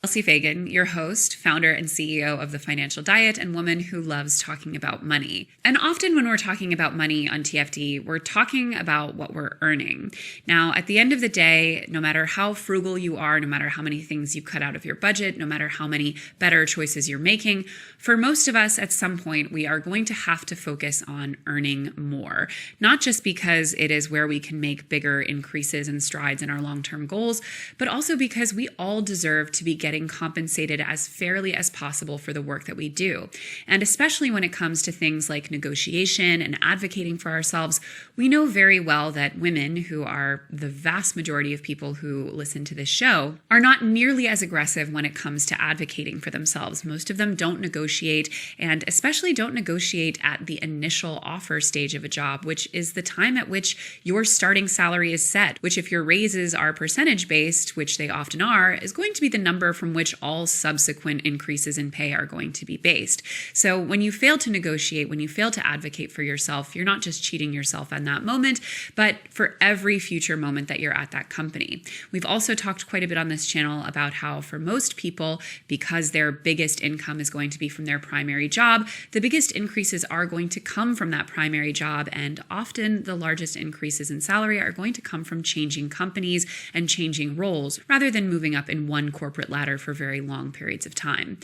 Chelsea Fagan, your host, founder and CEO of The Financial Diet, and woman who loves talking about money. And often when we're talking about money on TFD, we're talking about what we're earning. Now, at the end of the day, no matter how frugal you are, no matter how many things you cut out of your budget, no matter how many better choices you're making, for most of us at some point, we are going to have to focus on earning more. Not just because it is where we can make bigger increases and strides in our long-term goals, but also because we all deserve to be getting compensated as fairly as possible for the work that we do. And especially when it comes to things like negotiation and advocating for ourselves, we know very well that women, who are the vast majority of people who listen to this show, are not nearly as aggressive when it comes to advocating for themselves. Most of them don't negotiate, and especially don't negotiate at the initial offer stage of a job, which is the time at which your starting salary is set, which, if your raises are percentage-based, which they often are, is going to be the number from which all subsequent increases in pay are going to be based. So when you fail to negotiate, when you fail to advocate for yourself, you're not just cheating yourself in that moment, but for every future moment that you're at that company. We've also talked quite a bit on this channel about how for most people, because their biggest income is going to be from their primary job, the biggest increases are going to come from that primary job, and often the largest increases in salary are going to come from changing companies and changing roles, rather than moving up in one corporate ladder for very long periods of time.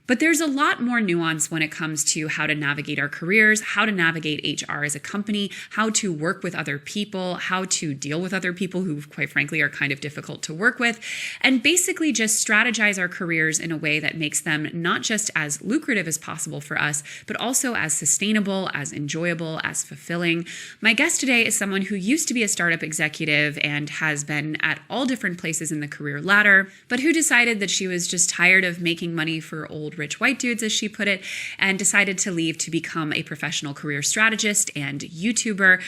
But there's a lot more nuance when it comes to how to navigate our careers, how to navigate HR as a company, how to work with other people, how to deal with other people who, quite frankly, are kind of difficult to work with, and basically just strategize our careers in a way that makes them not just as lucrative as possible for us, but also as sustainable, as enjoyable, as fulfilling. My guest today is someone who used to be a startup executive and has been at all different places in the career ladder, but who decided that she was just tired of making money for old rich white dudes, as she put it, and decided to leave to become a professional career strategist and YouTuber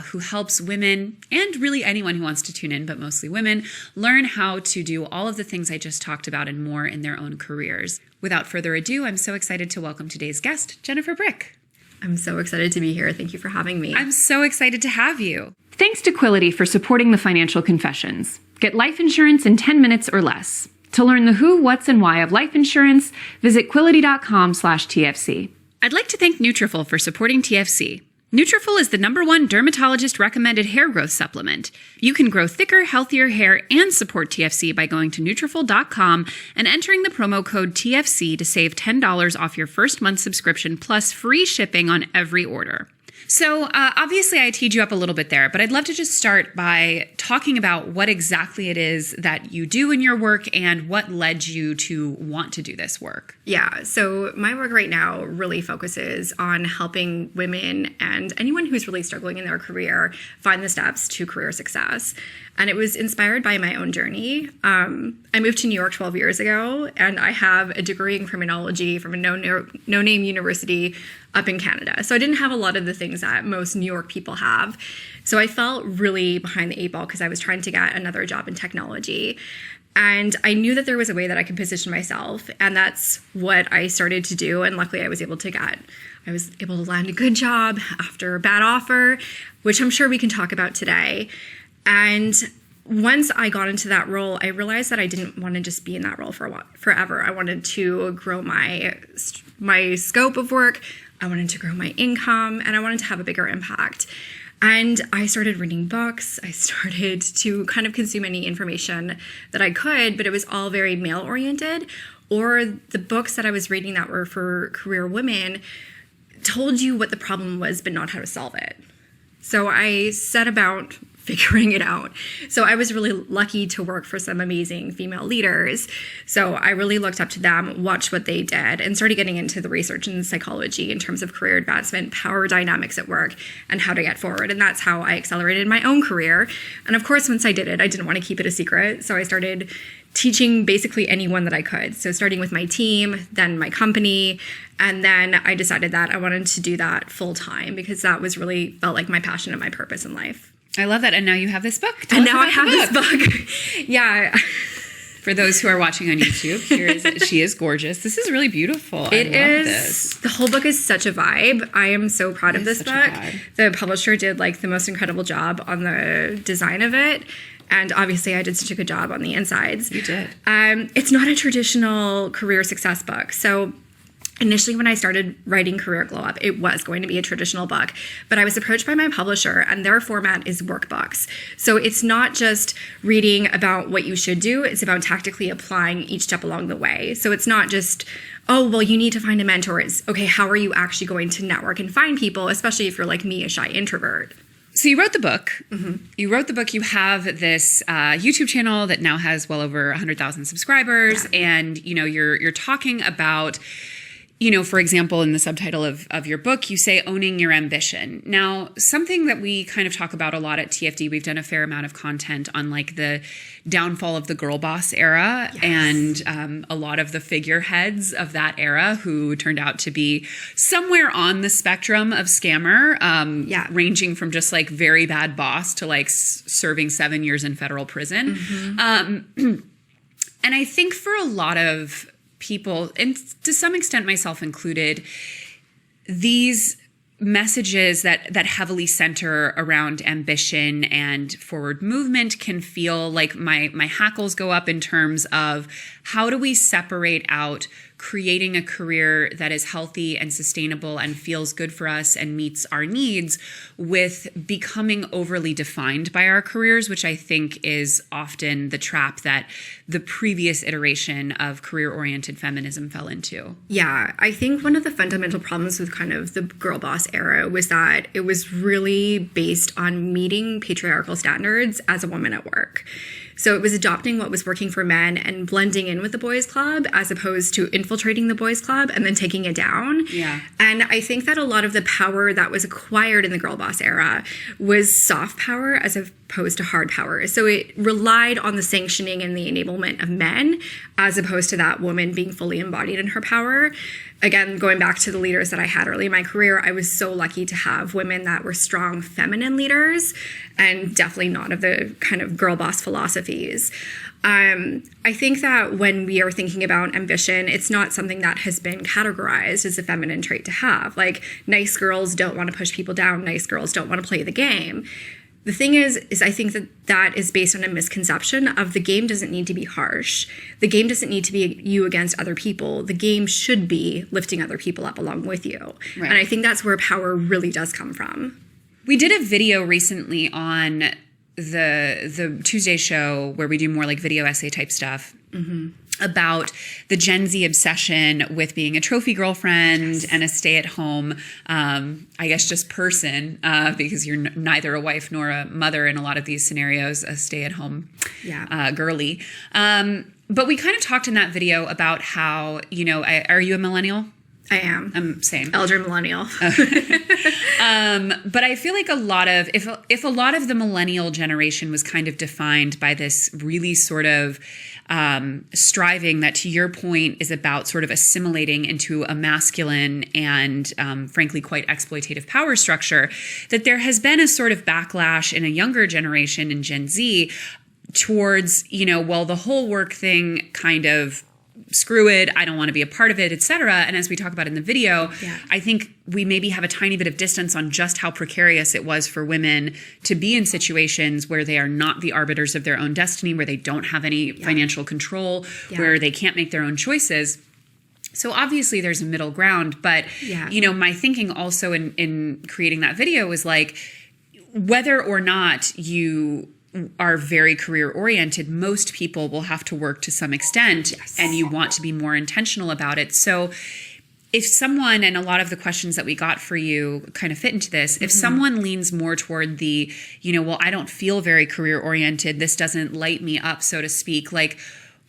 who helps women, and really anyone who wants to tune in, but mostly women, learn how to do all of the things I just talked about and more in their own careers. Without further ado, I'm so excited to welcome today's guest, Jennifer Brick. I'm so excited to be here. Thank you for having me. I'm so excited to have you. Thanks to Quility for supporting the Financial Confessions. Get life insurance in 10 minutes or less. To learn the who, what's, and why of life insurance, visit Quility.com/TFC. I'd like to thank Nutrafol for supporting TFC. Nutrafol is the #1 dermatologist-recommended hair growth supplement. You can grow thicker, healthier hair and support TFC by going to Nutrafol.com and entering the promo code TFC to save $10 off your first month subscription plus free shipping on every order. So obviously I teed you up a little bit there, but I'd love to just start by talking about what exactly it is that you do in your work and what led you to want to do this work. Yeah, so my work right now really focuses on helping women and anyone who's really struggling in their career find the steps to career success. And it was inspired by my own journey. I moved to New York 12 years ago, and I have a degree in criminology from a no-name university up in Canada. So I didn't have a lot of the things that most New York people have. So I felt really behind the eight ball because I was trying to get another job in technology. And I knew that there was a way that I could position myself, and that's what I started to do. And luckily I was able to land a good job after a bad offer, which I'm sure we can talk about today. And once I got into that role, I realized that I didn't want to just be in that role for forever. I wanted to grow my scope of work. I wanted to grow my income, and I wanted to have a bigger impact. And I started reading books. I started to kind of consume any information that I could, but it was all very male-oriented, or the books that I was reading that were for career women told you what the problem was, but not how to solve it. So I set about figuring it out. So I was really lucky to work for some amazing female leaders. So I really looked up to them, watched what they did, and started getting into the research and psychology in terms of career advancement, power dynamics at work, and how to get forward. And that's how I accelerated my own career. And of course, once I did it, I didn't want to keep it a secret. So I started teaching basically anyone that I could. So starting with my team, then my company, and then I decided that I wanted to do that full time because that was really felt like my passion and my purpose in life. I love that. And now you have this book. And now I have this book. Yeah. For those who are watching on YouTube, she is gorgeous. This is really beautiful. I love this. The whole book is such a vibe. I am so proud of this book. The publisher did like the most incredible job on the design of it. And obviously I did such a good job on the insides. You did. It's not a traditional career success book. So initially, when I started writing Career Glow Up, it was going to be a traditional book, but I was approached by my publisher and their format is workbooks. So it's not just reading about what you should do, it's about tactically applying each step along the way. So it's not just, oh, well, you need to find a mentor. It's, okay, how are you actually going to network and find people, especially if you're like me, a shy introvert? So you wrote the book. Mm-hmm. You wrote the book. You have this YouTube channel that now has well over 100,000 subscribers. Yeah. And, you're talking about, for example, in the subtitle of your book, you say owning your ambition. Now, something that we kind of talk about a lot at TFD, we've done a fair amount of content on like the downfall of the girl boss era. Yes. And a lot of the figureheads of that era who turned out to be somewhere on the spectrum of scammer, ranging from just like very bad boss to like serving 7 years in federal prison. Mm-hmm. And I think for a lot of people, and to some extent myself included, these messages that heavily center around ambition and forward movement can feel like my hackles go up in terms of how do we separate out creating a career that is healthy and sustainable and feels good for us and meets our needs with becoming overly defined by our careers, which I think is often the trap that the previous iteration of career-oriented feminism fell into. Yeah, I think one of the fundamental problems with kind of the girl boss era was that it was really based on meeting patriarchal standards as a woman at work. So it was adopting what was working for men and blending in with the boys club as opposed to infiltrating the boys club and then taking it down. Yeah. And I think that a lot of the power that was acquired in the girl boss era was soft power as opposed to hard power. So it relied on the sanctioning and the enablement of men as opposed to that woman being fully embodied in her power. Again, going back to the leaders that I had early in my career, I was so lucky to have women that were strong feminine leaders and definitely not of the kind of girl boss philosophies. I think that when we are thinking about ambition, it's not something that has been categorized as a feminine trait to have. Like, nice girls don't want to push people down. Nice girls don't want to play the game. The thing is I think that is based on a misconception of the game doesn't need to be harsh. The game doesn't need to be you against other people. The game should be lifting other people up along with you. Right. And I think that's where power really does come from. We did a video recently on the Tuesday show where we do more like video essay type stuff. Mm-hmm. About the Gen Z obsession with being a trophy girlfriend. Yes. And a stay-at-home, I guess just person, because you're neither a wife nor a mother in a lot of these scenarios, a stay-at-home girly. But we kind of talked in that video about how, are you a millennial? I am. Same. Elder millennial. But I feel like if a lot of the millennial generation was kind of defined by this really sort of striving that, to your point, is about sort of assimilating into a masculine and frankly quite exploitative power structure, that there has been a sort of backlash in a younger generation in Gen Z towards, the whole work thing kind of screw it, I don't want to be a part of it, etc. And as we talk about in the video, I think we maybe have a tiny bit of distance on just how precarious it was for women to be in situations where they are not the arbiters of their own destiny, where they don't have any financial control, where they can't make their own choices. So obviously there's a middle ground, but my thinking also in creating that video was like, whether or not you are very career oriented, most people will have to work to some extent, and you want to be more intentional about it. So if someone, and a lot of the questions that we got for you kind of fit into this, if someone leans more toward the, I don't feel very career oriented, this doesn't light me up, so to speak, like,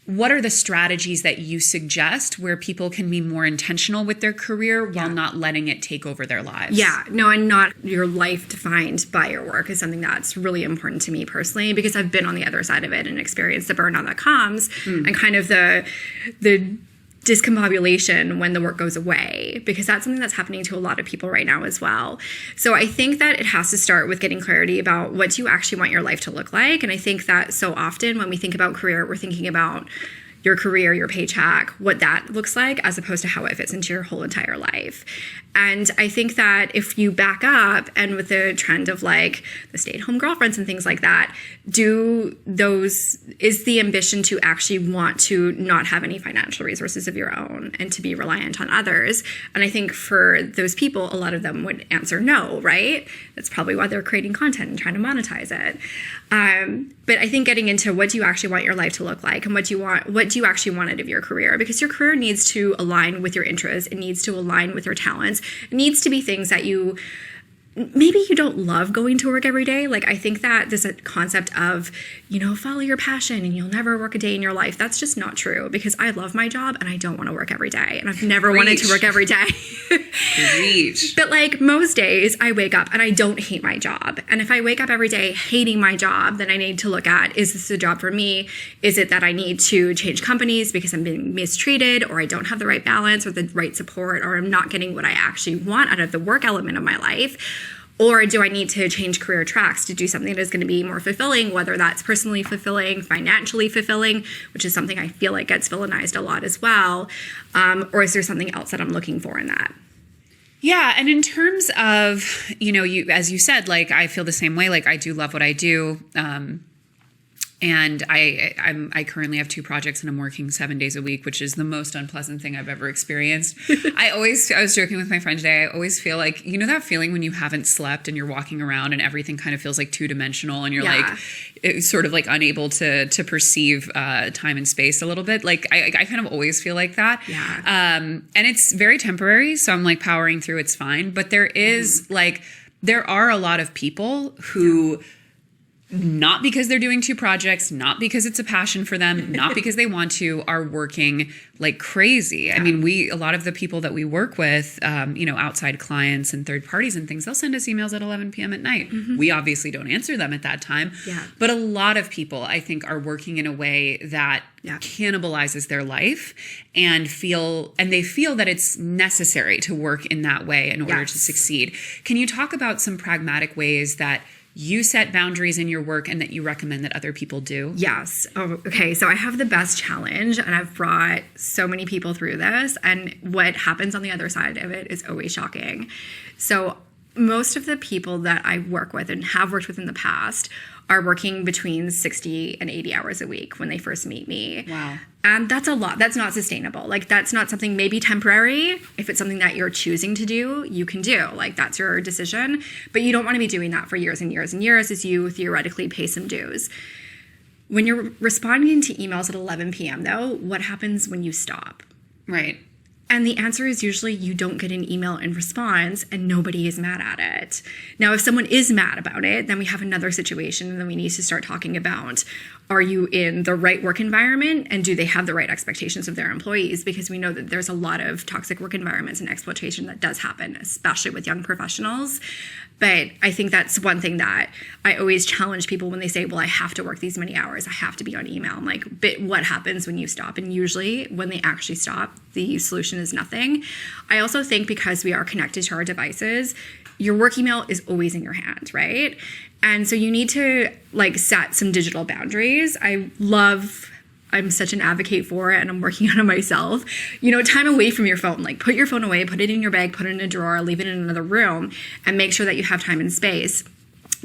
what are the strategies that you suggest where people can be more intentional with their career while not letting it take over their lives? Yeah, no, and not your life defined by your work is something that's really important to me personally, because I've been on the other side of it and experienced the burnout that comes and kind of the discombobulation when the work goes away, because that's something that's happening to a lot of people right now as well. So I think that it has to start with getting clarity about what do you actually want your life to look like. And I think that so often when we think about career, we're thinking about your career, your paycheck, what that looks like, as opposed to how it fits into your whole entire life. And I think that if you back up, and with the trend of like the stay-at-home girlfriends and things like that, is the ambition to actually want to not have any financial resources of your own and to be reliant on others? And I think for those people, a lot of them would answer no, right? That's probably why they're creating content and trying to monetize it. But I think getting into what do you actually want your life to look like, and what do you actually want out of your career? Because your career needs to align with your interests. It needs to align with your talents. It needs to be things that maybe you don't love going to work every day. Like, I think that this concept of, follow your passion and you'll never work a day in your life, that's just not true, because I love my job and I don't want to work every day. And I've never wanted to work every day. But like most days I wake up and I don't hate my job. And if I wake up every day hating my job, then I need to look at, is this a job for me? Is it that I need to change companies because I'm being mistreated, or I don't have the right balance or the right support, or I'm not getting what I actually want out of the work element of my life? Or do I need to change career tracks to do something that is going to be more fulfilling, whether that's personally fulfilling, financially fulfilling, which is something I feel like gets villainized a lot as well. Or is there something else that I'm looking for in that? Yeah. And in terms of, you, as you said, like, I feel the same way. Like, I do love what I do. And I currently have 2 projects and I'm working 7 days a week, which is the most unpleasant thing I've ever experienced. I was joking with my friend today. I always feel like, that feeling when you haven't slept and you're walking around and everything kind of feels like 2-dimensional and you're it's sort of like unable to perceive time and space a little bit. Like I kind of always feel like that. Yeah. And it's very temporary. So I'm like powering through. It's fine. But there is there are a lot of people who, not because they're doing 2 projects, not because it's a passion for them, not because they want to, are working like crazy. Yeah. I mean, a lot of the people that we work with, outside clients and third parties and things, they'll send us emails at 11 p.m. at night. Mm-hmm. We obviously don't answer them at that time. Yeah. But a lot of people, I think, are working in a way that cannibalizes their life, and they feel that it's necessary to work in that way in order to succeed. Can you talk about some pragmatic ways that you set boundaries in your work and that you recommend that other people do? Yes. Oh, okay. So I have the best challenge, and I've brought so many people through this, and what happens on the other side of it is always shocking. So most of the people that I work with and have worked with in the past are working between 60 and 80 hours a week when they first meet me. Wow. And that's a lot. That's not sustainable. Like, that's not something, maybe temporary. If it's something that you're choosing to do, you can do. Like, that's your decision. But you don't want to be doing that for years and years and years as you theoretically pay some dues. When you're responding to emails at 11 p.m., though, what happens when you stop? Right. And the answer is usually you don't get an email in response, and nobody is mad at it. Now, if someone is mad about it, then we have another situation, and then we need to start talking about, are you in the right work environment, and do they have the right expectations of their employees? Because we know that there's a lot of toxic work environments and exploitation that does happen, especially with young professionals. But I think that's one thing that I always challenge people when they say, well, I have to work these many hours, I have to be on email. I'm like, but what happens when you stop? And usually when they actually stop, the solution is nothing. I also think because we are connected to our devices, your work email is always in your hand, right? And so you need to set some digital boundaries. I'm such an advocate for it, and I'm working on it myself. Time away from your phone. Like, put your phone away, put it in your bag, put it in a drawer, leave it in another room, and make sure that you have time and space.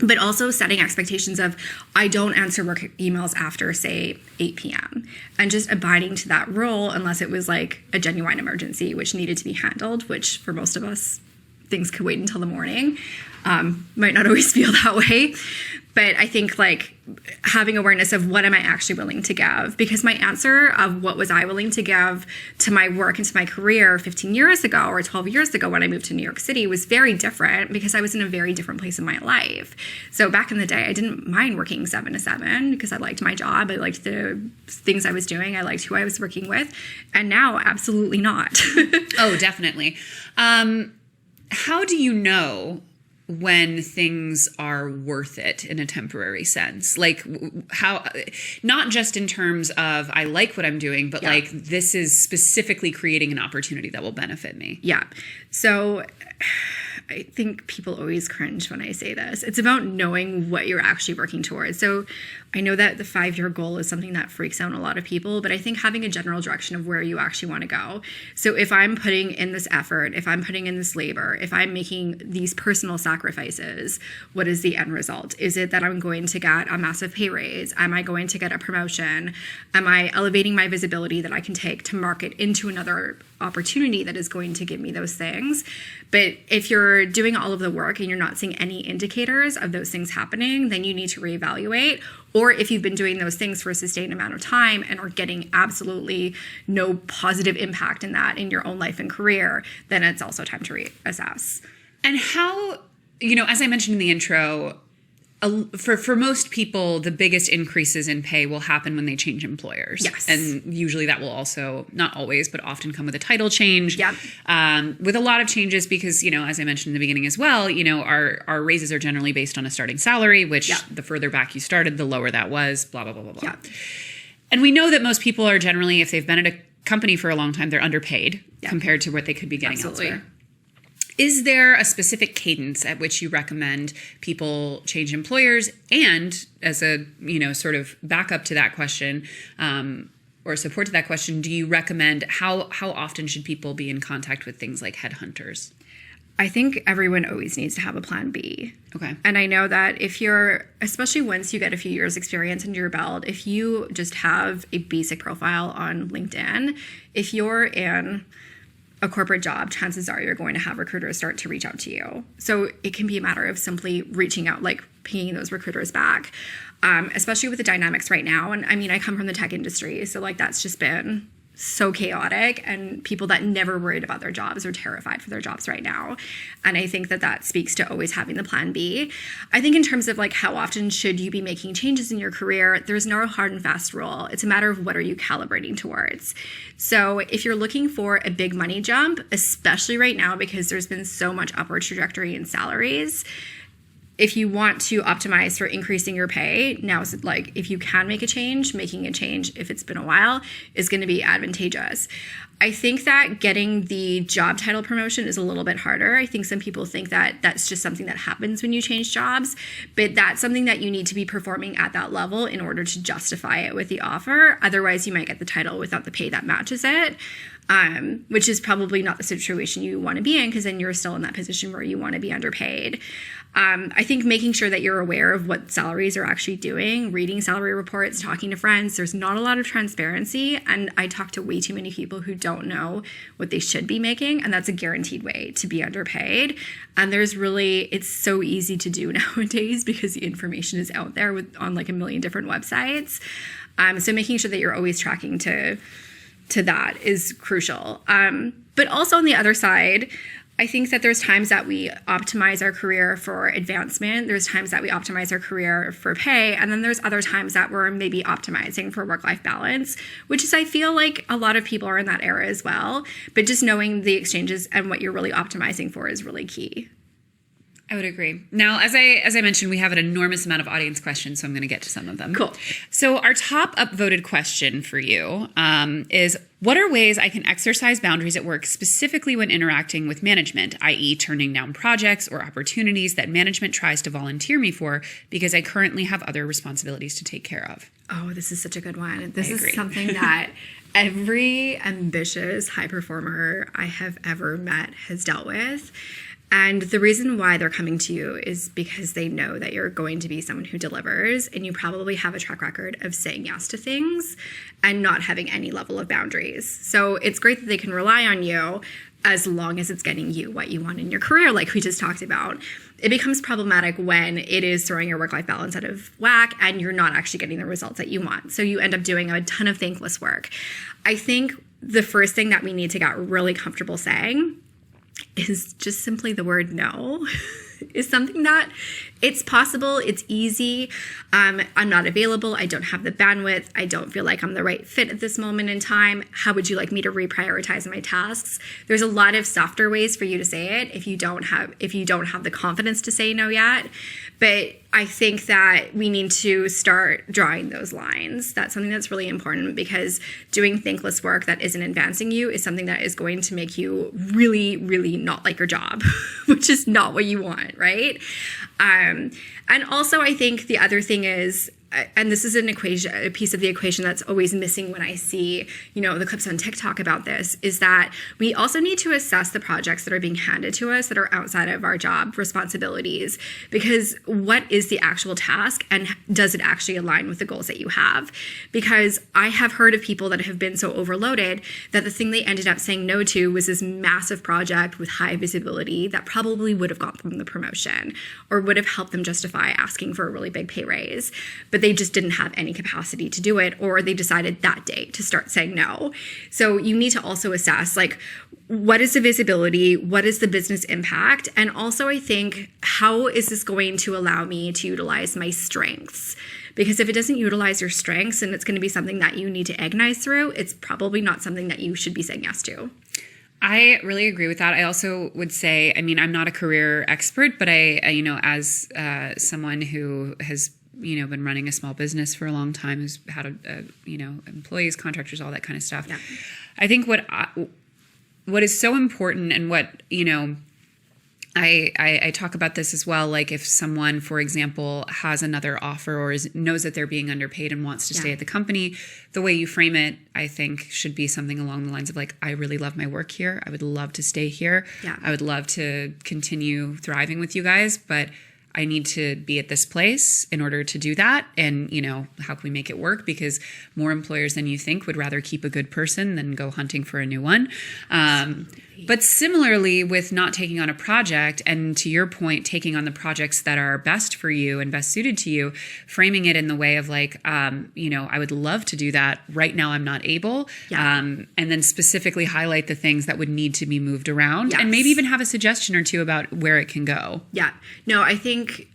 But also setting expectations of, I don't answer work emails after, say, 8 p.m. And just abiding to that rule unless it was like a genuine emergency, which needed to be handled, which for most of us, things could wait until the morning. Might not always feel that way. But I think having awareness of what am I actually willing to give? Because my answer of what was I willing to give to my work and to my career 15 years ago or 12 years ago when I moved to New York City was very different, because I was in a very different place in my life. So back in the day, I didn't mind working 7 to 7 because I liked my job. I liked the things I was doing. I liked who I was working with. And now, absolutely not. Oh, definitely. How do you know when things are worth it in a temporary sense? Like how, not just in terms of I like what I'm doing, but like this is specifically creating an opportunity that will benefit me. Yeah. So I think people always cringe when I say this. It's about knowing what you're actually working towards. So I know that the 5-year goal is something that freaks out a lot of people, but I think having a general direction of where you actually want to go. So if I'm putting in this effort, if I'm putting in this labor, if I'm making these personal sacrifices, what is the end result? Is it that I'm going to get a massive pay raise? Am I going to get a promotion? Am I elevating my visibility that I can take to market into another opportunity that is going to give me those things? But if you're doing all of the work and you're not seeing any indicators of those things happening, then you need to reevaluate. Or if you've been doing those things for a sustained amount of time and are getting absolutely no positive impact in that in your own life and career, then it's also time to reassess. And how, as I mentioned in the intro, for most people, the biggest increases in pay will happen when they change employers. Yes. And usually that will also, not always, but often come with a title change. Yep. With a lot of changes because, as I mentioned in the beginning as well, our raises are generally based on a starting salary, which the further back you started, the lower that was, blah, blah, blah, blah, blah. Yeah. And we know that most people are generally, if they've been at a company for a long time, they're underpaid compared to what they could be getting elsewhere. Is there a specific cadence at which you recommend people change employers? And as a, sort of backup to that question, or support to that question, do you recommend how often should people be in contact with things like headhunters? I think everyone always needs to have a plan B. Okay. And I know that if you're, especially once you get a few years experience under your belt, if you just have a basic profile on LinkedIn, if you're in a corporate job, chances are you're going to have recruiters start to reach out to you. So it can be a matter of simply reaching out, like pinging those recruiters back, especially with the dynamics right now. And I mean, I come from the tech industry, so like that's just been so chaotic, and people that never worried about their jobs are terrified for their jobs right now. And I think that speaks to always having the plan B. I think in terms of like how often should you be making changes in your career, there's no hard and fast rule. It's a matter of what are you calibrating towards. So if you're looking for a big money jump, especially right now because there's been so much upward trajectory in salaries, if you want to optimize for increasing your pay, now is like if you can make a change, making a change, if it's been a while, is going to be advantageous. I think that getting the job title promotion is a little bit harder. I think some people think that that's just something that happens when you change jobs, but that's something that you need to be performing at that level in order to justify it with the offer. Otherwise, you might get the title without the pay that matches it. Which is probably not the situation you want to be in, because then you're still in that position where you want to be underpaid. I think making sure that you're aware of what salaries are actually doing, reading salary reports, talking to friends. There's not a lot of transparency, and I talk to way too many people who don't know what they should be making, and that's a guaranteed way to be underpaid. And it's so easy to do nowadays because the information is out there on like a million different websites. So making sure that you're always tracking to that is crucial. But also on the other side, I think that there's times that we optimize our career for advancement. There's times that we optimize our career for pay. And then there's other times that we're maybe optimizing for work-life balance, which is, I feel like a lot of people are in that era as well. But just knowing the exchanges and what you're really optimizing for is really key. I would agree. Now, as I mentioned, we have an enormous amount of audience questions, so I'm going to get to some of them. Cool. So our top upvoted question for you is, what are ways I can exercise boundaries at work, specifically when interacting with management, i.e. turning down projects or opportunities that management tries to volunteer me for because I currently have other responsibilities to take care of? Oh, this is such a good one. This is something that every ambitious high performer I have ever met has dealt with. And the reason why they're coming to you is because they know that you're going to be someone who delivers, and you probably have a track record of saying yes to things and not having any level of boundaries. So it's great that they can rely on you as long as it's getting you what you want in your career, like we just talked about. It becomes problematic when it is throwing your work-life balance out of whack and you're not actually getting the results that you want. So you end up doing a ton of thankless work. I think the first thing that we need to get really comfortable saying is just simply the word no. is something that it's possible, it's easy. I'm not available. I don't have the bandwidth. I don't feel like I'm the right fit at this moment in time. How would you like me to reprioritize my tasks? There's a lot of softer ways for you to say it if you don't have the confidence to say no yet. But I think that we need to start drawing those lines. That's something that's really important, because doing thankless work that isn't advancing you is something that is going to make you really, really not like your job, which is not what you want, right? And also, I think the other thing is, and this is a piece of the equation that's always missing when I see, the clips on TikTok about this, is that we also need to assess the projects that are being handed to us that are outside of our job responsibilities. Because what is the actual task, and does it actually align with the goals that you have? Because I have heard of people that have been so overloaded that the thing they ended up saying no to was this massive project with high visibility that probably would have got them the promotion or would have helped them justify asking for a really big pay raise. But they just didn't have any capacity to do it, or they decided that day to start saying no. So you need to also assess, like, what is the visibility? What is the business impact? And also, I think, how is this going to allow me to utilize my strengths? Because if it doesn't utilize your strengths and it's going to be something that you need to agonize through, it's probably not something that you should be saying yes to. I really agree with that. I also would say, I'm not a career expert, but I as someone who has been running a small business for a long time, who's had employees, contractors, all that kind of stuff. Yeah. I think what is so important, and what, I talk about this as well. Like, if someone, for example, has another offer or knows that they're being underpaid and wants to stay at the company, the way you frame it, I think, should be something along the lines of, like, I really love my work here. I would love to stay here. Yeah. I would love to continue thriving with you guys, but I need to be at this place in order to do that. And, how can we make it work? Because more employers than you think would rather keep a good person than go hunting for a new one. But similarly, with not taking on a project, and to your point, taking on the projects that are best for you and best suited to you, framing it in the way of, like, I would love to do that. Right now, I'm not able. Yeah. And then specifically highlight the things that would need to be moved around, Yes. and maybe even have a suggestion or two about where it can go. Yeah. No, I think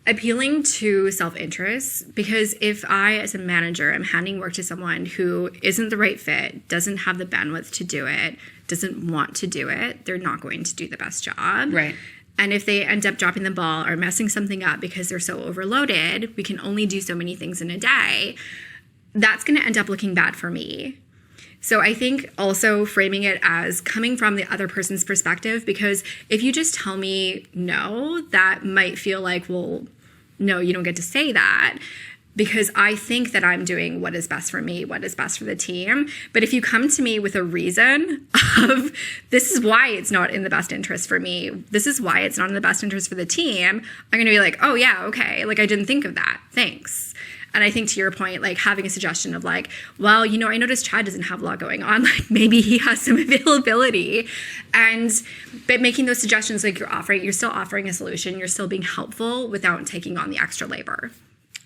appealing to self-interest, because if I, as a manager, am handing work to someone who isn't the right fit, doesn't have the bandwidth to do it, doesn't want to do it, they're not going to do the best job. Right. And if they end up dropping the ball or messing something up because they're so overloaded, we can only do so many things in a day, that's going to end up looking bad for me. So I think also framing it as coming from the other person's perspective, because if you just tell me no, that might feel like, well, no, you don't get to say that, because I think that I'm doing what is best for me, what is best for the team. But if you come to me with a reason of, this is why it's not in the best interest for me, this is why it's not in the best interest for the team, I'm going to be like, oh yeah, okay, like, I didn't think of that, thanks. And I think, to your point, like, having a suggestion of, like, well, I noticed Chad doesn't have a lot going on. Like, maybe he has some availability. But making those suggestions, like, you're still offering a solution. You're still being helpful without taking on the extra labor.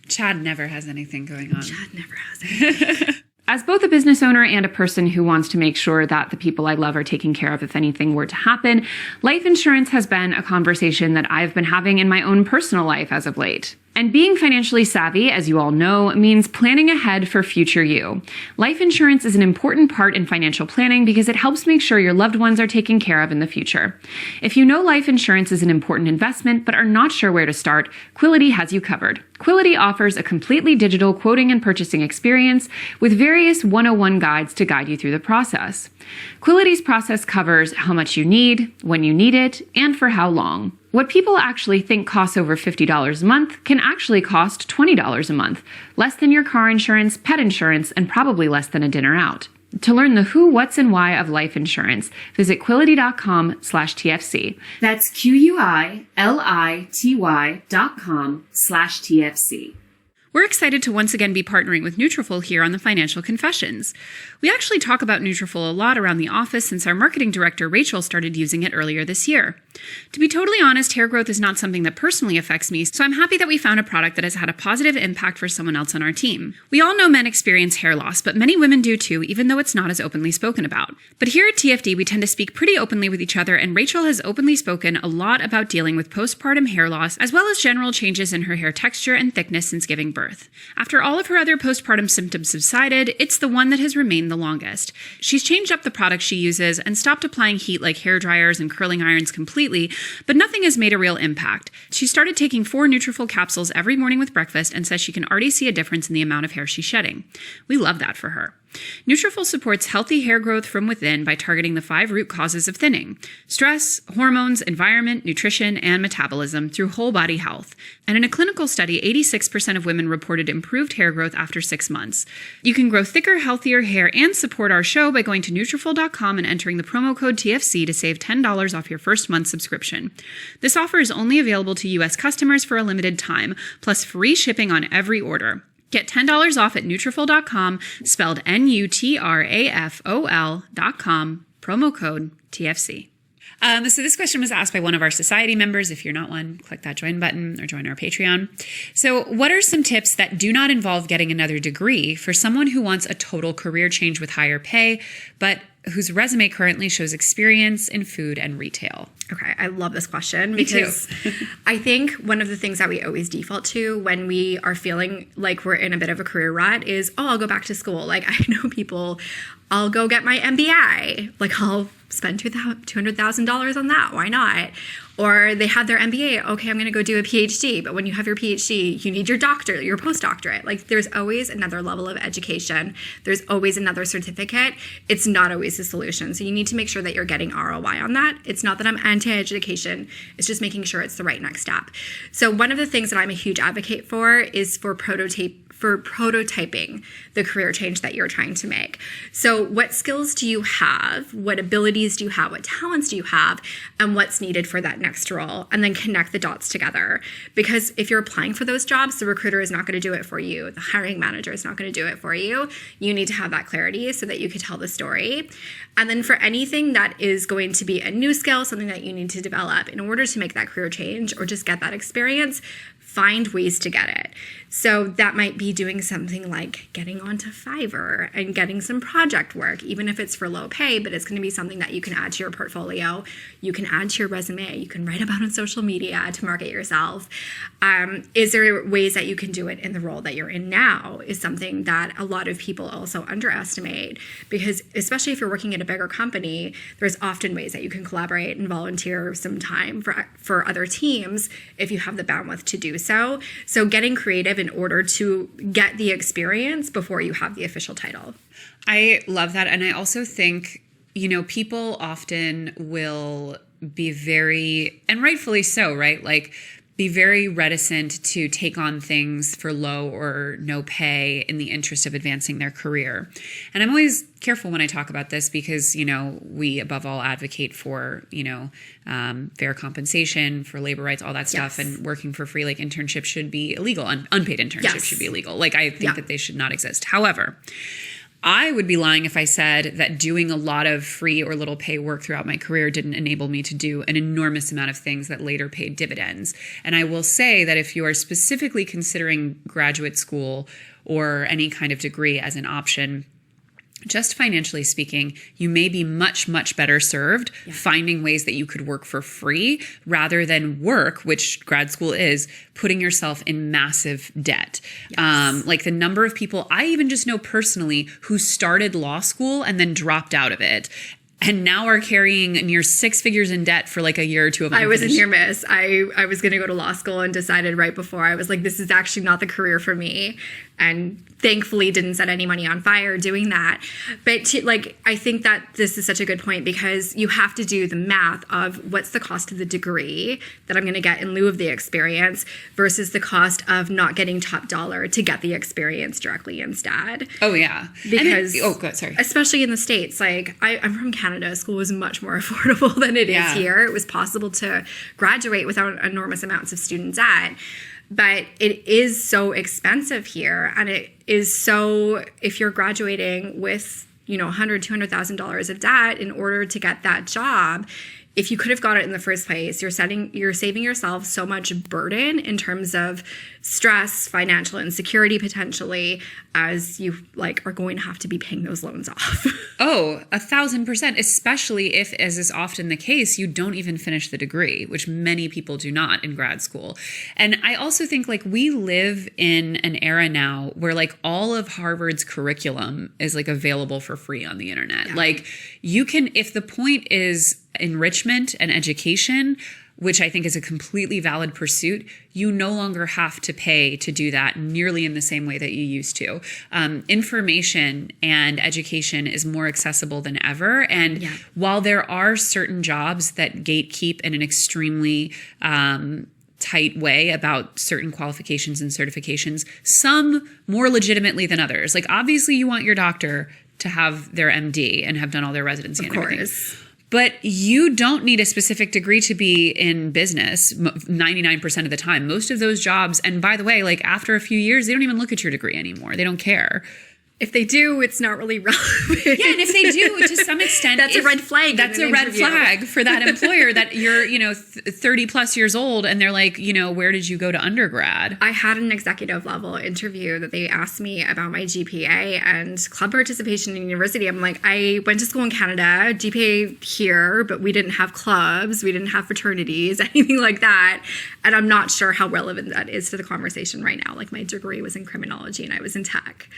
Chad never has anything going on. Chad never has anything. As both a business owner and a person who wants to make sure that the people I love are taken care of if anything were to happen, life insurance has been a conversation that I've been having in my own personal life as of late. And being financially savvy, as you all know, means planning ahead for future you. Life insurance is an important part in financial planning because it helps make sure your loved ones are taken care of in the future. If you know life insurance is an important investment but are not sure where to start, Quility has you covered. Quility offers a completely digital quoting and purchasing experience with various 101 guides to guide you through the process. Quility's process covers how much you need, when you need it, and for how long. What people actually think costs over $50 a month can actually cost $20 a month, less than your car insurance, pet insurance, and probably less than a dinner out. To learn the who, what's, and why of life insurance, visit Quility.com/TFC. That's QUILITY.com/TFC. We're excited to once again be partnering with Nutrafol here on the Financial Confessions. We actually talk about Nutrafol a lot around the office since our marketing director, Rachel, started using it earlier this year. To be totally honest, hair growth is not something that personally affects me, so I'm happy that we found a product that has had a positive impact for someone else on our team. We all know men experience hair loss, but many women do too, even though it's not as openly spoken about. But here at TFD, we tend to speak pretty openly with each other, and Rachel has openly spoken a lot about dealing with postpartum hair loss, as well as general changes in her hair texture and thickness since giving birth. After all of her other postpartum symptoms subsided, it's the one that has remained the longest. She's changed up the products she uses and stopped applying heat like hair dryers and curling irons completely, but nothing has made a real impact. She started taking 4 Nutrafol capsules every morning with breakfast and says she can already see a difference in the amount of hair she's shedding. We love that for her. Nutrafol supports healthy hair growth from within by targeting the 5 root causes of thinning: stress, hormones, environment, nutrition, and metabolism through whole body health. And in a clinical study, 86% of women reported improved hair growth after 6 months. You can grow thicker, healthier hair and support our show by going to Nutrafol.com and entering the promo code TFC to save $10 off your first month subscription. This offer is only available to U.S. customers for a limited time, plus free shipping on every order. Get $10 off at Nutrafol.com, spelled Nutrafol.com, promo code TFC. So this question was asked by one of our society members. If you're not one, click that join button or join our Patreon. So what are some tips that do not involve getting another degree for someone who wants a total career change with higher pay, but whose resume currently shows experience in food and retail? Okay, I love this question because I think one of the things that we always default to when we are feeling like we're in a bit of a career rut is, oh, I'll go back to school. Like, I know people, I'll go get my MBA. Like, I'll spend $200,000 on that. Why not? Or they have their MBA. Okay, I'm going to go do a PhD. But when you have your PhD, you need your doctorate, your postdoctorate. Like, there's always another level of education. There's always another certificate. It's not always the solution. So you need to make sure that you're getting ROI on that. It's not that I'm anti-education. It's just making sure it's the right next step. So one of the things that I'm a huge advocate for is for prototyping the career change that you're trying to make. So what skills do you have? What abilities do you have? What talents do you have? And what's needed for that next role? And then connect the dots together. Because if you're applying for those jobs, the recruiter is not going to do it for you. The hiring manager is not going to do it for you. You need to have that clarity so that you can tell the story. And then for anything that is going to be a new skill, something that you need to develop in order to make that career change or just get that experience, find ways to get it. So that might be doing something like getting onto Fiverr and getting some project work, even if it's for low pay, but it's going to be something that you can add to your portfolio. You can add to your resume. You can write about on social media to market yourself. Is there ways that you can do it in the role that you're in now is something that a lot of people also underestimate, because especially if you're working at a bigger company, there's often ways that you can collaborate and volunteer some time for other teams if you have the bandwidth to do so. So getting creative in order to get the experience before you have the official title. I love that. And I also think, people often will be very, and rightfully so, right? Like, be very reticent to take on things for low or no pay in the interest of advancing their career. And I'm always careful when I talk about this because, we above all advocate for, fair compensation, for labor rights, all that stuff. Yes. And working for free, like internships should be illegal. Unpaid internships should be illegal. Like, I think that they should not exist. However, I would be lying if I said that doing a lot of free or little pay work throughout my career didn't enable me to do an enormous amount of things that later paid dividends. And I will say that if you are specifically considering graduate school or any kind of degree as an option, just financially speaking, you may be much, much better served finding ways that you could work for free rather than work, which grad school is, putting yourself in massive debt. Yes. Like the number of people I even just know personally who started law school and then dropped out of it and now are carrying near 6 figures in debt for like a year or two of I was a near miss. I was going to go to law school and decided right before, I was like, this is actually not the career for me. And thankfully didn't set any money on fire doing that. But I think that this is such a good point because you have to do the math of what's the cost of the degree that I'm going to get in lieu of the experience versus the cost of not getting top dollar to get the experience directly instead. Oh, yeah. Because, sorry. Especially in the States, like I'm from Canada, school was much more affordable than it is here. It was possible to graduate without enormous amounts of student debt. But it is so expensive here. And it is so, if you're graduating with, $100,000, $200,000 of debt in order to get that job, if you could have got it in the first place, you're saving yourself so much burden in terms of stress, financial insecurity potentially, as you like are going to have to be paying those loans off. Oh, 1,000%, especially if, as is often the case, you don't even finish the degree, which many people do not in grad school. And I also think like we live in an era now where like all of Harvard's curriculum is like available for free on the internet. Yeah. Like you can, if the point is enrichment and education, which I think is a completely valid pursuit, you no longer have to pay to do that nearly in the same way that you used to. Information and education is more accessible than ever. And while there are certain jobs that gatekeep in an extremely tight way about certain qualifications and certifications, some more legitimately than others. Like obviously you want your doctor to have their MD and have done all their residency and everything. But you don't need a specific degree to be in business 99% of the time. Most of those jobs, and by the way, like after a few years, they don't even look at your degree anymore. They don't care. If they do, it's not really relevant. Yeah, and if they do, to some extent, that's a red flag. That's a red flag for that employer that you're, 30 plus years old and they're like, where did you go to undergrad? I had an executive level interview that they asked me about my GPA and club participation in university. I'm like, I went to school in Canada, GPA here, but we didn't have clubs, we didn't have fraternities, anything like that. And I'm not sure how relevant that is to the conversation right now. Like my degree was in criminology and I was in tech.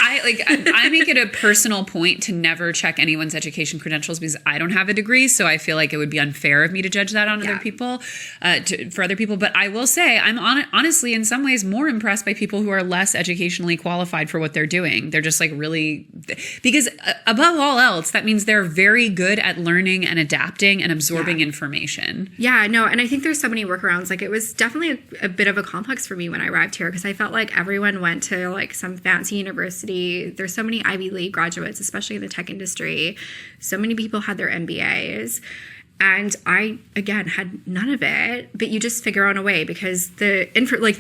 I make it a personal point to never check anyone's education credentials because I don't have a degree. So I feel like it would be unfair of me to judge that on other people, for other people. But I will say I'm honestly in some ways more impressed by people who are less educationally qualified for what they're doing. They're just like really, because above all else, that means they're very good at learning and adapting and absorbing information. Yeah, no. And I think there's so many workarounds. Like it was definitely a bit of a complex for me when I arrived here because I felt like everyone went to like some fancy university. There's so many Ivy League graduates, especially in the tech industry. So many people had their MBAs. And I, again, had none of it, but you just figure out a way because the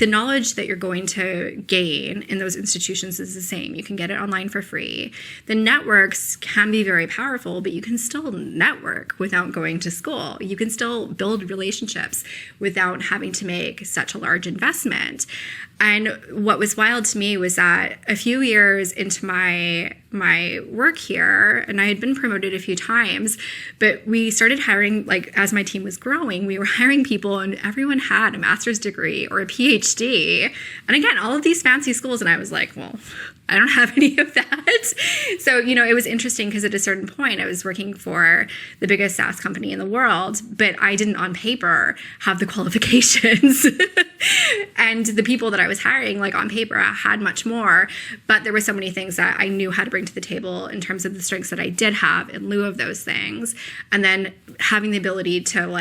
knowledge that you're going to gain in those institutions is the same. You can get it online for free. The networks can be very powerful, but you can still network without going to school. You can still build relationships without having to make such a large investment. And what was wild to me was that a few years into my work here, and I had been promoted a few times, but we started hiring, like as my team was growing, we were hiring people and everyone had a master's degree or a PhD. And again, all of these fancy schools. And I was like, well, I don't have any of that. So, it was interesting because at a certain point I was working for the biggest SaaS company in the world, but I didn't on paper have the qualifications. And the people that I was hiring, like on paper, had much more, but there were so many things that I knew how to bring to the table in terms of the strengths that I did have in lieu of those things. And then having the ability to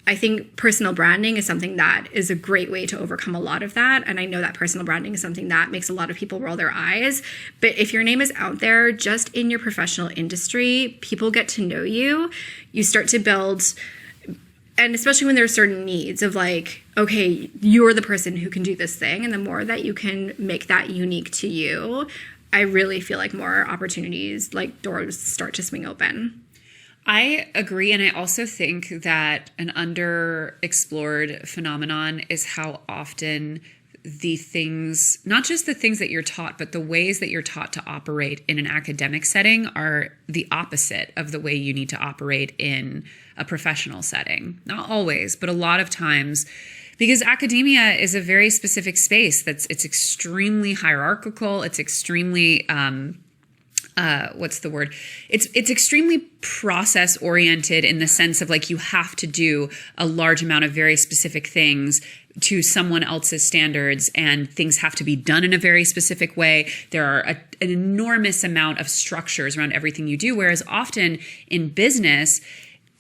I think personal branding is something that is a great way to overcome a lot of that. And I know that personal branding is something that makes a lot of people roll their eyes. But if your name is out there just in your professional industry, people get to know you. You start to build, and especially when there's certain needs of like, okay, you're the person who can do this thing. And the more that you can make that unique to you, I really feel like more opportunities, like doors start to swing open. I agree. And I also think that an underexplored phenomenon is how often the things, not just the things that you're taught, but the ways that you're taught to operate in an academic setting are the opposite of the way you need to operate in a professional setting. Not always, but a lot of times, because academia is a very specific space it's extremely hierarchical. It's extremely, It's extremely process oriented in the sense of like you have to do a large amount of very specific things to someone else's standards and things have to be done in a very specific way. There are an enormous amount of structures around everything you do. Whereas often in business,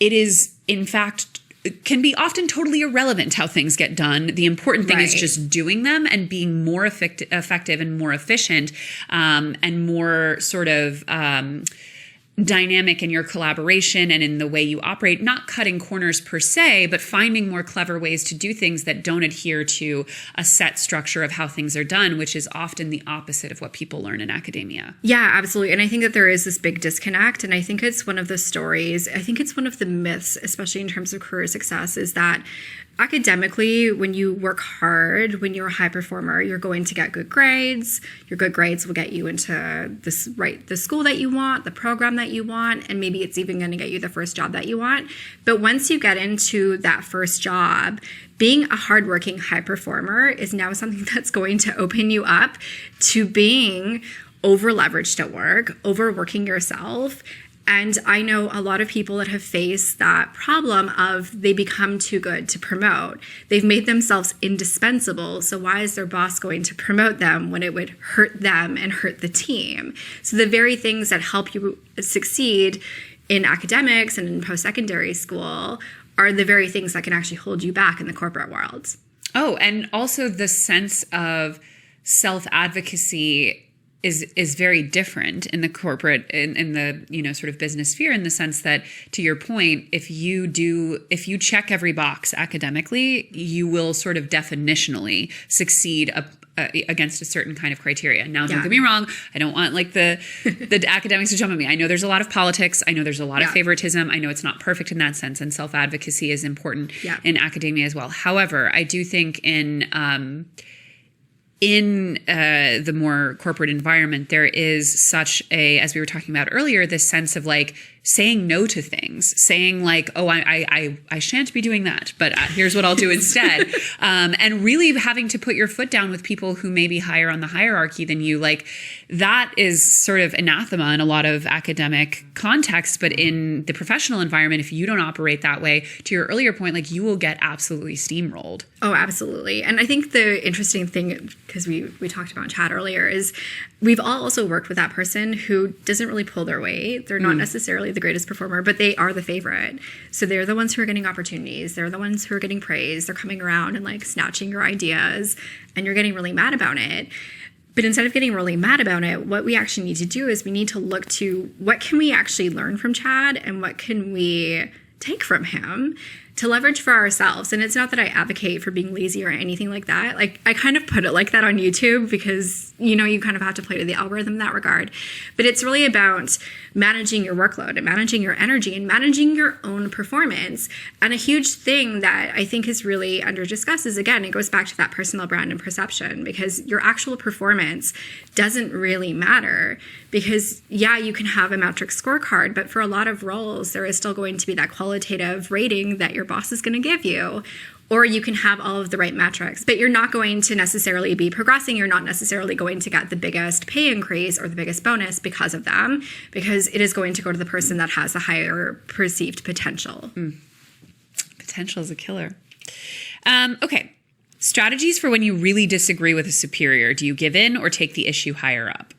it is in fact can be often totally irrelevant how things get done. The important thing is just doing them and being more effective and more efficient, and more sort of dynamic in your collaboration and in the way you operate, not cutting corners per se, but finding more clever ways to do things that don't adhere to a set structure of how things are done, which is often the opposite of what people learn in academia. Yeah, absolutely. And I think that there is this big disconnect. And I think it's one of the stories, I think it's one of the myths, especially in terms of career success, is that academically, when you work hard, when you're a high performer, you're going to get good grades. Your good grades will get you into the school that you want, the program that you want, and maybe it's even going to get you the first job that you want. But once you get into that first job, being a hardworking high performer is now something that's going to open you up to being over leveraged at work, overworking yourself. And I know a lot of people that have faced that problem of they become too good to promote. They've made themselves indispensable. So why is their boss going to promote them when it would hurt them and hurt the team? So the very things that help you succeed in academics and in post-secondary school are the very things that can actually hold you back in the corporate world. Oh, and also the sense of self-advocacy is very different in the corporate, in the, sort of business sphere, in the sense that, to your point, if you check every box academically, you will sort of definitionally succeed against a certain kind of criteria. Now, don't get me wrong. I don't want the academics to jump at me. I know there's a lot of politics. I know there's a lot of favoritism. I know it's not perfect in that sense, and self-advocacy is important in academia as well. However, I do think in the more corporate environment, there is such as we were talking about earlier, this sense of like saying no to things, saying like, oh, I shan't be doing that, but here's what I'll do instead. And really having to put your foot down with people who may be higher on the hierarchy than you, like that is sort of anathema in a lot of academic contexts. But in the professional environment, if you don't operate that way, to your earlier point, like you will get absolutely steamrolled. Oh, absolutely. And I think the interesting thing, because we talked about Chad earlier, is we've all also worked with that person who doesn't really pull their weight. They're not necessarily the greatest performer, but they are the favorite. So they're the ones who are getting opportunities. They're the ones who are getting praise. They're coming around and like snatching your ideas, and you're getting really mad about it. But instead of getting really mad about it, what we actually need to do is we need to look to what can we actually learn from Chad and what can we take from him to leverage for ourselves. And it's not that I advocate for being lazy or anything like that. Like I kind of put it like that on YouTube because, you kind of have to play to the algorithm in that regard. But it's really about managing your workload and managing your energy and managing your own performance. And a huge thing that I think is really under discussed is, again, it goes back to that personal brand and perception, because your actual performance doesn't really matter. Because you can have a metric scorecard, but for a lot of roles, there is still going to be that qualitative rating that your boss is going to give you. Or you can have all of the right metrics, but you're not going to necessarily be progressing. You're not necessarily going to get the biggest pay increase or the biggest bonus because of them, because it is going to go to the person that has the higher perceived potential. Potential is a killer. Okay. Strategies for when you really disagree with a superior. Do you give in or take the issue higher up?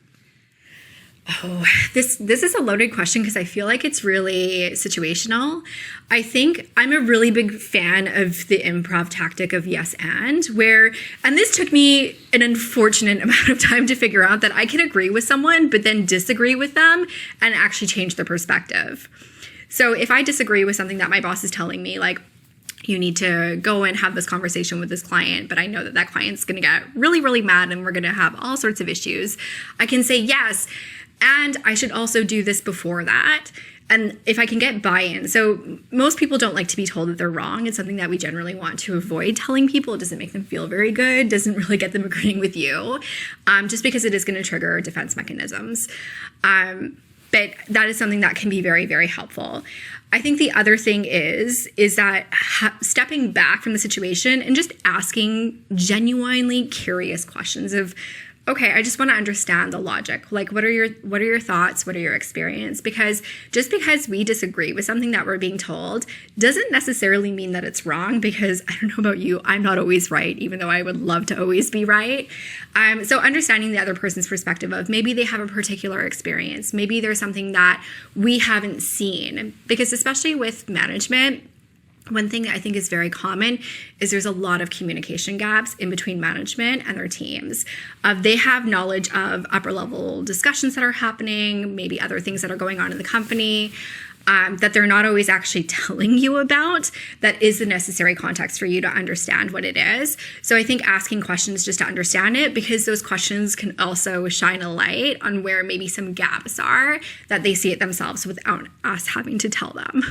Oh, this is a loaded question because I feel like it's really situational. I think I'm a really big fan of the improv tactic of yes and this took me an unfortunate amount of time to figure out that I can agree with someone but then disagree with them and actually change their perspective. So if I disagree with something that my boss is telling me, like, you need to go and have this conversation with this client, but I know that client's going to get really, really mad and we're going to have all sorts of issues, I can say yes. And I should also do this before that. And if I can get buy-in. So most people don't like to be told that they're wrong. It's something that we generally want to avoid telling people. It doesn't make them feel very good. Doesn't really get them agreeing with you. Just because it is going to trigger defense mechanisms. But that is something that can be very, very helpful. I think the other thing is that stepping back from the situation and just asking genuinely curious questions of, okay, I just want to understand the logic. Like, what are your thoughts? What are your experience? Because just because we disagree with something that we're being told doesn't necessarily mean that it's wrong, because I don't know about you, I'm not always right, even though I would love to always be right. So understanding the other person's perspective of maybe they have a particular experience. Maybe there's something that we haven't seen, because especially with management, one thing that I think is very common is there's a lot of communication gaps in between management and their teams. They have knowledge of upper level discussions that are happening, maybe other things that are going on in the company, that they're not always actually telling you about, that is the necessary context for you to understand what it is. So I think asking questions just to understand it, because those questions can also shine a light on where maybe some gaps are that they see it themselves without us having to tell them.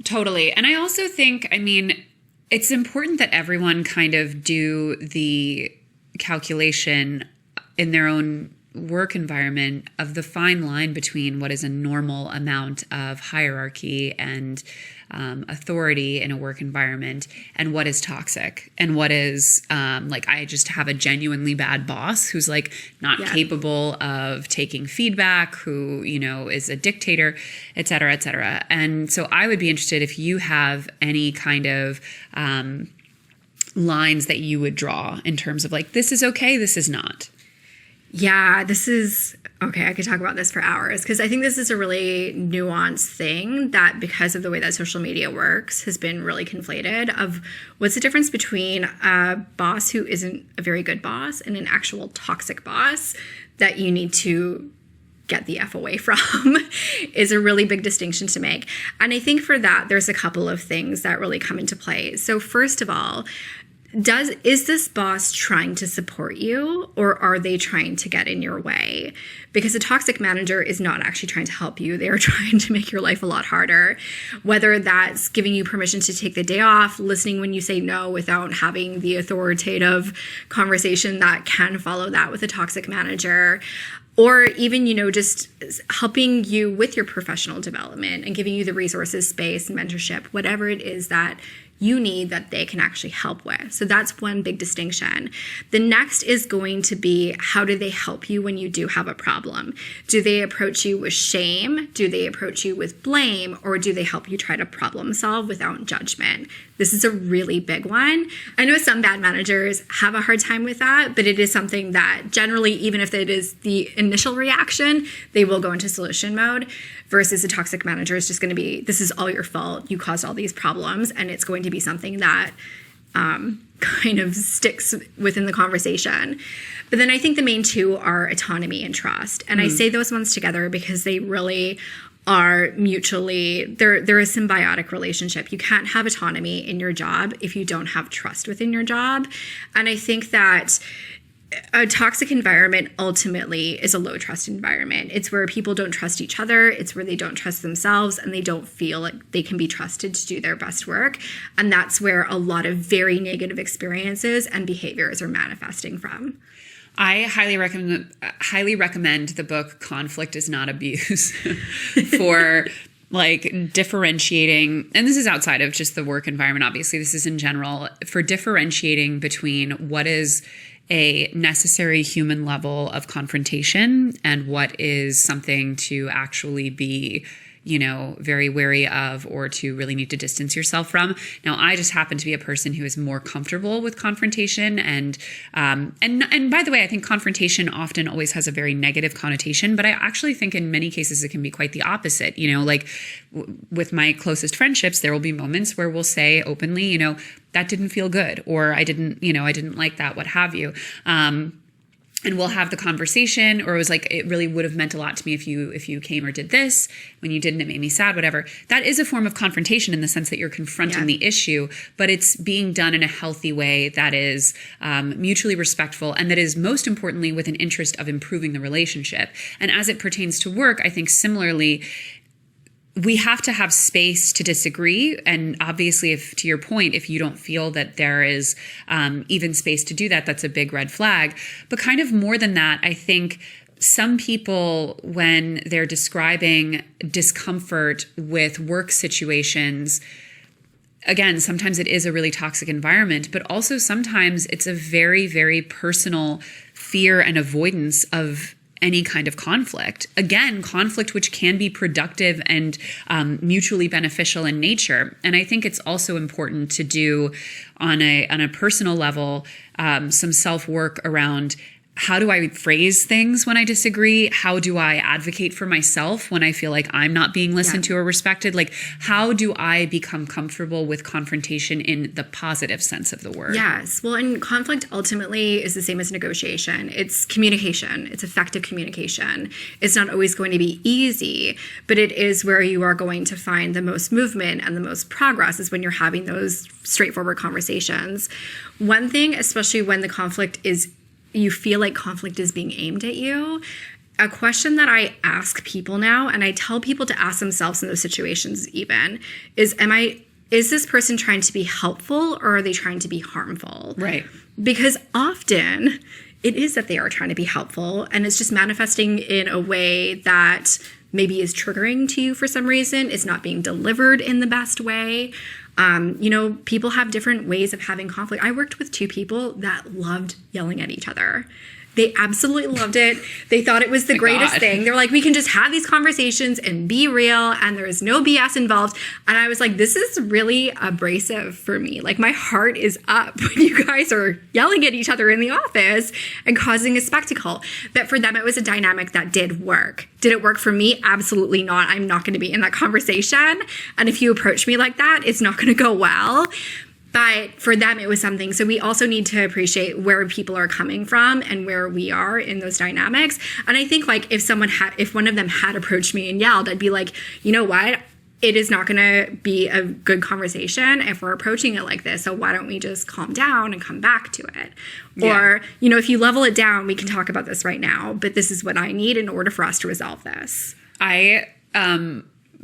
Totally. And I also think, I mean, it's important that everyone kind of do the calculation in their own work environment of the fine line between what is a normal amount of hierarchy and authority in a work environment and what is toxic and what is like, I just have a genuinely bad boss who's like not capable of taking feedback, who, you know, is a dictator, et cetera, et cetera. And so I would be interested if you have any kind of lines that you would draw in terms of like, this is okay, this is not. Yeah, this is, okay, I could talk about this for hours, because I think this is a really nuanced thing that, because of the way that social media works, has been really conflated, of what's the difference between a boss who isn't a very good boss and an actual toxic boss that you need to get the F away from is a really big distinction to make. And I think for that, there's a couple of things that really come into play. So first of all, is this boss trying to support you, or are they trying to get in your way? Because a toxic manager is not actually trying to help you. They are trying to make your life a lot harder, whether that's giving you permission to take the day off, listening when you say no without having the authoritative conversation that can follow that with a toxic manager, or even, you know, just helping you with your professional development and giving you the resources, space, mentorship, whatever it is that you need that they can actually help with. So that's one big distinction. The next is going to be, how do they help you when you do have a problem? Do they approach you with shame? Do they approach you with blame? Or do they help you try to problem solve without judgment? This is a really big one. I know some bad managers have a hard time with that, but it is something that generally, even if it is the initial reaction, they will go into solution mode, versus a toxic manager is just going to be, this is all your fault. You caused all these problems. And it's going to be something that kind of sticks within the conversation. But then I think the main two are autonomy and trust. And I say those ones together because they really are mutually, they're a symbiotic relationship. You can't have autonomy in your job if you don't have trust within your job. And I think that a toxic environment ultimately is a low trust environment. It's where people don't trust each other. It's where they don't trust themselves, and they don't feel like they can be trusted to do their best work. And that's where a lot of very negative experiences and behaviors are manifesting from. I highly recommend the book Conflict is Not Abuse for like differentiating, and this is outside of just the work environment, obviously, this is in general, for differentiating between what is a necessary human level of confrontation and what is something to actually be, you know, very wary of, or to really need to distance yourself from. Now, I just happen to be a person who is more comfortable with confrontation, and by the way, I think confrontation often always has a very negative connotation, but I actually think in many cases it can be quite the opposite. You know, like with my closest friendships, there will be moments where we'll say openly, you know, that didn't feel good, or I didn't like that, what have you. And we'll have the conversation, or it was like, it really would have meant a lot to me if you came or did this. When you didn't, it made me sad, whatever. That is a form of confrontation in the sense that you're confronting the issue, but it's being done in a healthy way that is mutually respectful, and that is most importantly with an interest of improving the relationship. And as it pertains to work, I think similarly, we have to have space to disagree. And obviously, if, to your point, if you don't feel that there is even space to do that, that's a big red flag. But kind of more than that, I think some people, when they're describing discomfort with work situations, again, sometimes it is a really toxic environment, but also sometimes it's a very, very personal fear and avoidance of any kind of conflict. Again, conflict which can be productive and mutually beneficial in nature. And I think it's also important to do on a personal level some self-work around how do I phrase things when I disagree? How do I advocate for myself when I feel like I'm not being listened to or respected? Like, how do I become comfortable with confrontation in the positive sense of the word? Yes. Well, and conflict ultimately is the same as negotiation. It's communication. It's effective communication. It's not always going to be easy, but it is where you are going to find the most movement and the most progress is when you're having those straightforward conversations. One thing, especially when the conflict is you feel like conflict is being aimed at you, a question that I ask people now, and I tell people to ask themselves in those situations even, is this person trying to be helpful or are they trying to be harmful? Right. Because often it is that they are trying to be helpful and it's just manifesting in a way that maybe is triggering to you for some reason. It's not being delivered in the best way. People have different ways of having conflict. I worked with 2 people that loved yelling at each other. They absolutely loved it. They thought it was the greatest thing. They're like, we can just have these conversations and be real and there is no BS involved. And I was like, this is really abrasive for me. Like my heart is up when you guys are yelling at each other in the office and causing a spectacle. But for them, it was a dynamic that did work. Did it work for me? Absolutely not. I'm not going to be in that conversation. And if you approach me like that, it's not going to go well. But for them, it was something. So we also need to appreciate where people are coming from and where we are in those dynamics. And I think like if one of them had approached me and yelled, I'd be like, you know what? It is not going to be a good conversation if we're approaching it like this. So why don't we just calm down and come back to it? Yeah. Or, if you level it down, we can talk about this right now, but this is what I need in order for us to resolve this.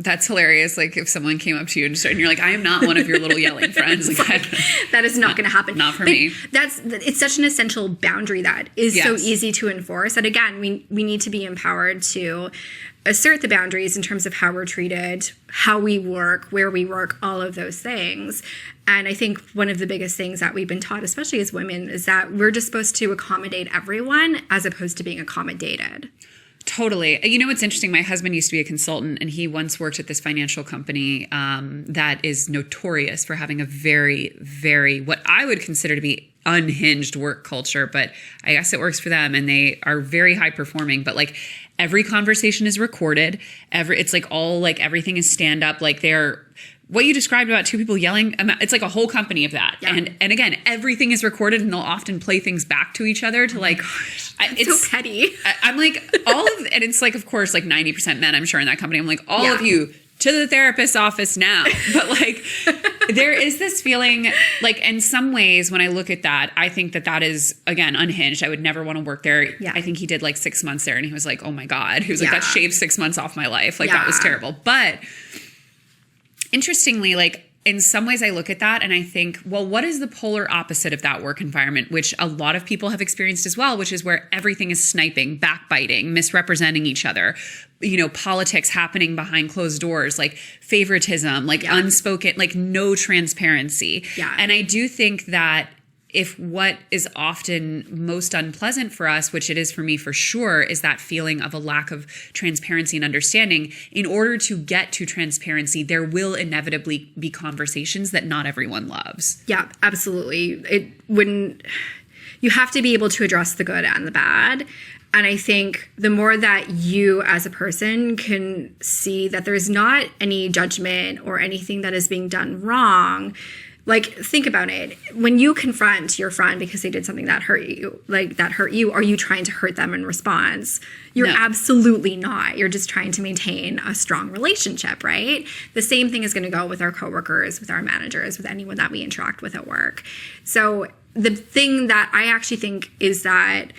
That's hilarious. Like if someone came up to you and you're like, I am not one of your little yelling friends. Like, that is not going to happen. Not for me. It's such an essential boundary that is so easy to enforce. And again, we need to be empowered to assert the boundaries in terms of how we're treated, how we work, where we work, all of those things. And I think one of the biggest things that we've been taught, especially as women, is that we're just supposed to accommodate everyone as opposed to being accommodated. Totally. What's interesting? My husband used to be a consultant and he once worked at this financial company that is notorious for having a very, very, what I would consider to be unhinged work culture, but I guess it works for them and they are very high performing, but like every conversation is recorded. It's like all like everything is stand up. Like what you described about 2 people yelling, it's like a whole company of that. Yeah. And again, everything is recorded and they'll often play things back to each other to like, it's so petty. I'm like and it's like, of course, like 90% men, I'm sure in that company. I'm like, all of you to the therapist's office now. But like, there is this feeling like in some ways when I look at that, I think that is, again, unhinged. I would never want to work there. Yeah. I think he did like 6 months there and he was like, oh my God. He was like, that shaved 6 months off my life. Like that was terrible. But interestingly, like in some ways I look at that and I think, well, what is the polar opposite of that work environment, which a lot of people have experienced as well, which is where everything is sniping, backbiting, misrepresenting each other, politics happening behind closed doors, like favoritism, like unspoken, like no transparency. Yeah. And I do think that if what is often most unpleasant for us, which it is for me for sure, is that feeling of a lack of transparency and understanding, in order to get to transparency, there will inevitably be conversations that not everyone loves. Yeah, absolutely. You have to be able to address the good and the bad. And I think the more that you as a person can see that there's not any judgment or anything that is being done wrong. Like, think about it. When you confront your friend because they did something that hurt you, are you trying to hurt them in response? You're absolutely not. You're just trying to maintain a strong relationship, right? The same thing is going to go with our coworkers, with our managers, with anyone that we interact with at work. So the thing that I actually think is that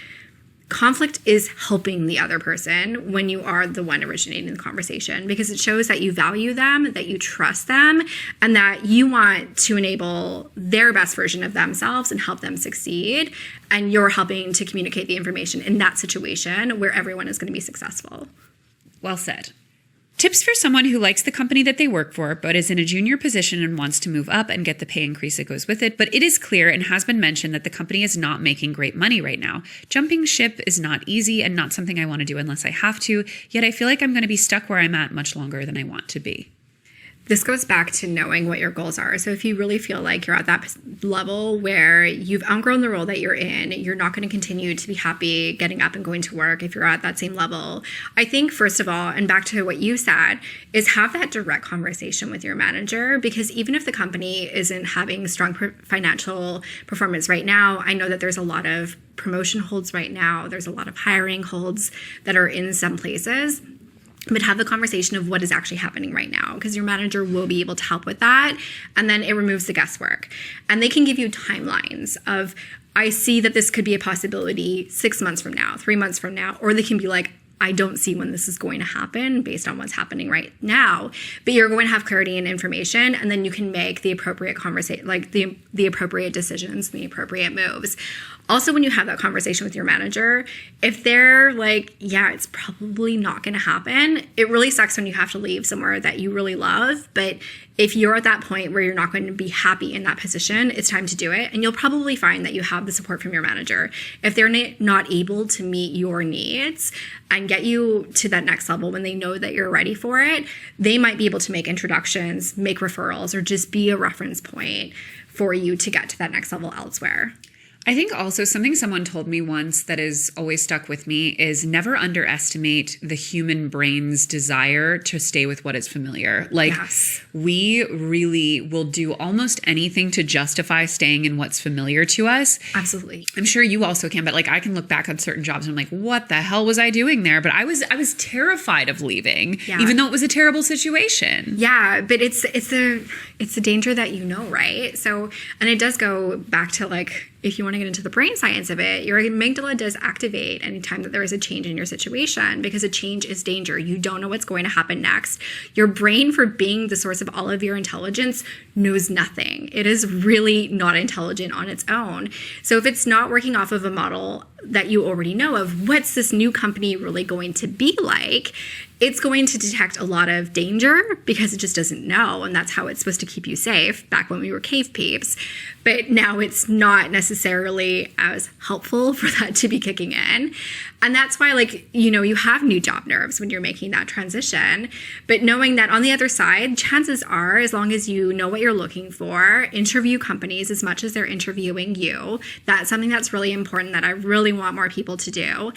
conflict is helping the other person when you are the one originating the conversation, because it shows that you value them, that you trust them, and that you want to enable their best version of themselves and help them succeed. And you're helping to communicate the information in that situation where everyone is going to be successful. Well said. Tips for someone who likes the company that they work for, but is in a junior position and wants to move up and get the pay increase that goes with it. But it is clear and has been mentioned that the company is not making great money right now. Jumping ship is not easy and not something I want to do unless I have to. Yet I feel like I'm going to be stuck where I'm at much longer than I want to be. This goes back to knowing what your goals are. So if you really feel like you're at that level where you've outgrown the role that you're in, you're not going to continue to be happy getting up and going to work if you're at that same level. I think, first of all, and back to what you said, is have that direct conversation with your manager, because even if the company isn't having strong financial performance right now, I know that there's a lot of promotion holds right now. There's a lot of hiring holds that are in some places. But have the conversation of what is actually happening right now, because your manager will be able to help with that. And then it removes the guesswork. And they can give you timelines of, I see that this could be a possibility 6 months from now, 3 months from now, or they can be like, I don't see when this is going to happen based on what's happening right now. But you're going to have clarity and information, and then you can make the appropriate conversation, like the appropriate decisions, the appropriate moves. Also, when you have that conversation with your manager, if they're like, yeah, it's probably not going to happen, it really sucks when you have to leave somewhere that you really love. But if you're at that point where you're not going to be happy in that position, it's time to do it. And you'll probably find that you have the support from your manager. If they're not able to meet your needs and get you to that next level when they know that you're ready for it, they might be able to make introductions, make referrals, or just be a reference point for you to get to that next level elsewhere. I think also something someone told me once that has always stuck with me is never underestimate the human brain's desire to stay with what is familiar. Like, yes. We really will do almost anything to justify staying in what's familiar to us. Absolutely. I'm sure you also can, but like I can look back on certain jobs and I'm like, what the hell was I doing there? But I was terrified of leaving, even though it was a terrible situation. Yeah, but it's a danger that you know, right? So, and it does go back to like, if you want to get into the brain science of it, your amygdala does activate anytime that there is a change in your situation, because a change is danger. You don't know what's going to happen next. Your brain, for being the source of all of your intelligence, knows nothing. It is really not intelligent on its own. So if it's not working off of a model that you already know of, what's this new company really going to be like? It's going to detect a lot of danger because it just doesn't know. And that's how it's supposed to keep you safe back when we were cave peeps. But now it's not necessarily as helpful for that to be kicking in. And that's why, like, you know, you have new job nerves when you're making that transition. But knowing that on the other side, chances are, as long as you know what you're looking for, interview companies as much as they're interviewing you. That's something that's really important that I really want more people to do.